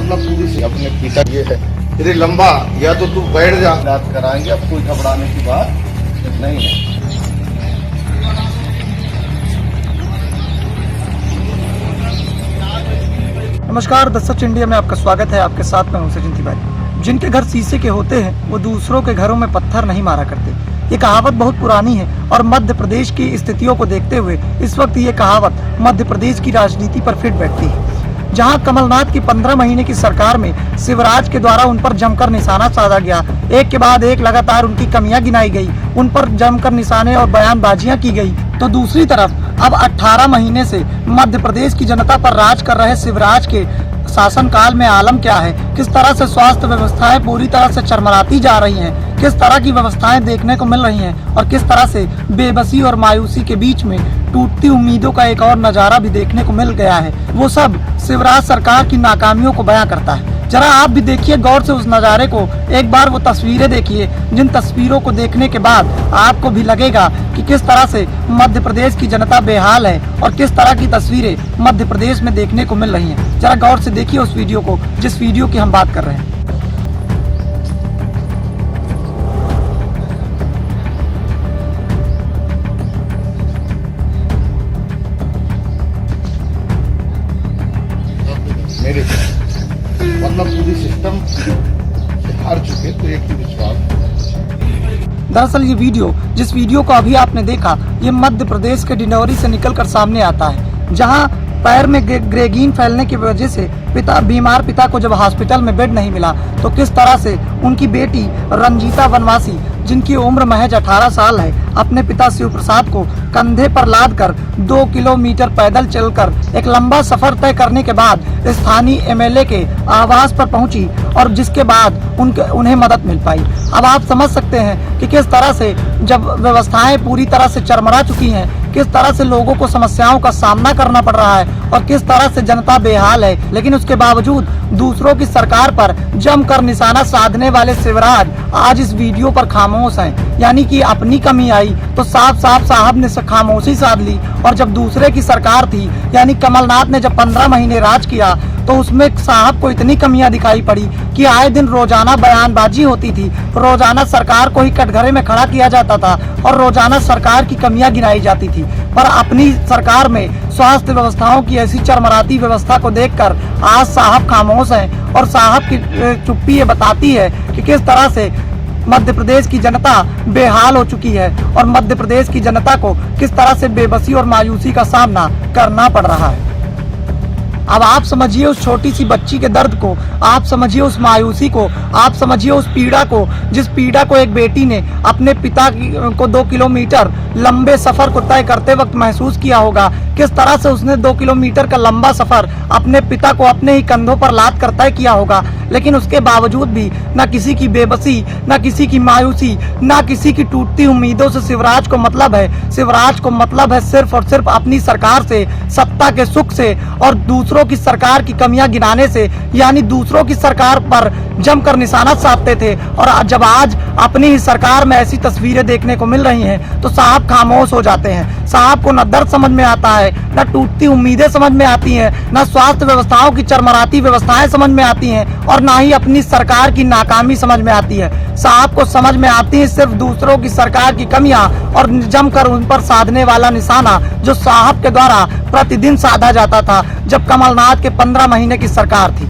वरना पूरी से अपने पिता ये है तेरे लंबा, या तो तू बैठ जा, इलाज कराएंगे। अब कोई घबराने की बात नहीं है। नमस्कार, द सच इंडिया में आपका स्वागत है। आपके साथ में हूं सचिन तिवारी। जिनके घर शीशे के होते हैं वो दूसरों के घरों में पत्थर नहीं मारा करते। ये कहावत बहुत पुरानी है और मध्य प्रदेश की स्थितियों को देखते हुए इस वक्त ये कहावत मध्य प्रदेश की राजनीति पर फिट बैठती है। जहां कमलनाथ की 15 महीने की सरकार में शिवराज के द्वारा उन पर जमकर निशाना साधा गया, एक के बाद एक लगातार उनकी कमियां गिनाई गई, उन पर जमकर निशाने और बयानबाजियां की गई, तो दूसरी तरफ अब 18 महीने से मध्य प्रदेश की जनता पर राज कर रहे शिवराज के शासनकाल में आलम क्या है, किस तरह से स्वास्थ्य व्यवस्थाएं पूरी तरह से चरमराती जा रही हैं, किस तरह की व्यवस्थाएं देखने को मिल रही हैं और किस तरह से बेबसी और मायूसी के बीच में टूटती उम्मीदों का एक और नजारा भी देखने को मिल गया है, वो सब शिवराज सरकार की नाकामियों को बयां करता है। जरा आप भी देखिए गौर से उस नज़ारे को, एक बार वो तस्वीरें देखिए जिन तस्वीरों को देखने के बाद आपको भी लगेगा कि किस तरह से मध्य प्रदेश की जनता बेहाल है और किस तरह की तस्वीरें मध्य प्रदेश में देखने को मिल रही हैं। जरा गौर से देखिए उस वीडियो को जिस वीडियो की हम बात कर रहे हैं। मेरे मतलब पूरी सिस्टम से हार चुके, तो एक ही विश्वास। दरअसल ये वीडियो, जिस वीडियो को अभी आपने देखा, ये मध्य प्रदेश के डिंडौरी से निकलकर सामने आता है, जहां पैर में ग्रेगीन फैलने की वजह से बीमार पिता को जब हॉस्पिटल में बेड नहीं मिला तो किस तरह से उनकी बेटी रंजीता वनवासी, जिनकी उम्र महज 18 साल है, अपने पिता शिव प्रसाद को कंधे पर लाद कर 2 किलोमीटर पैदल चलकर एक लंबा सफर तय करने के बाद स्थानीय एमएलए के आवास पर पहुंची और जिसके बाद उन्हें मदद मिल पाई। अब आप समझ सकते हैं कि किस तरह से जब व्यवस्थाएं पूरी तरह से चरमरा चुकी हैं, किस तरह से लोगों को समस्याओं का सामना करना पड़ रहा है और किस तरह से जनता बेहाल है, लेकिन उसके बावजूद दूसरों की सरकार पर जमकर निशाना साधने वाले शिवराज आज इस वीडियो पर खामोश हैं। यानी कि अपनी कमी आई तो साफ साहब ने खामोशी साध ली, और जब दूसरे की सरकार थी यानी कमलनाथ ने जब 15 महीने राज किया तो उसमें साहब को इतनी कमियां दिखाई पड़ी कि आए दिन रोजाना बयानबाजी होती थी, रोजाना सरकार को ही कटघरे में खड़ा किया जाता था और रोजाना सरकार की कमियां गिनाई जाती थी। पर अपनी सरकार में स्वास्थ्य व्यवस्थाओं की ऐसी चरमराती व्यवस्था को देखकर आज साहब खामोश हैं और साहब की चुप्पी ये बताती है कि किस तरह से मध्य प्रदेश की जनता बेहाल हो चुकी है और मध्य प्रदेश की जनता को किस तरह से बेबसी और मायूसी का सामना करना पड़ रहा है। अब आप समझिए उस छोटी सी बच्ची के दर्द को, आप समझिए उस मायूसी को, आप समझिए उस पीड़ा को, जिस पीड़ा को एक बेटी ने अपने पिता को 2 किलोमीटर लंबे सफर को तय करते वक्त महसूस किया होगा। किस तरह से उसने 2 किलोमीटर का लंबा सफर अपने पिता को अपने ही कंधों पर लाद कर तय किया होगा, लेकिन उसके बावजूद भी न किसी की बेबसी, न किसी की मायूसी, न किसी की टूटती उम्मीदों से शिवराज को मतलब है। शिवराज को मतलब है सिर्फ और सिर्फ अपनी सरकार से, सत्ता के सुख से और दूसरों की सरकार की कमियां गिनाने से, यानी दूसरों की सरकार पर जमकर निशाना साधते थे। और जब आज अपनी ही सरकार में ऐसी तस्वीरें देखने को मिल रही हैं तो साहब खामोश हो जाते हैं। साहब को न दर्द समझ में आता है, न टूटती उम्मीदें समझ में आती हैं, न स्वास्थ्य व्यवस्थाओं की चरमराती व्यवस्थाएं समझ में आती हैं और ना ही अपनी सरकार की नाकामी समझ में आती है। साहब को समझ में आती है सिर्फ दूसरों की सरकार की कमियां और जमकर उन पर साधने वाला निशाना जो साहब के द्वारा प्रतिदिन साधा जाता था जब कमलनाथ के 15 महीने की सरकार थी।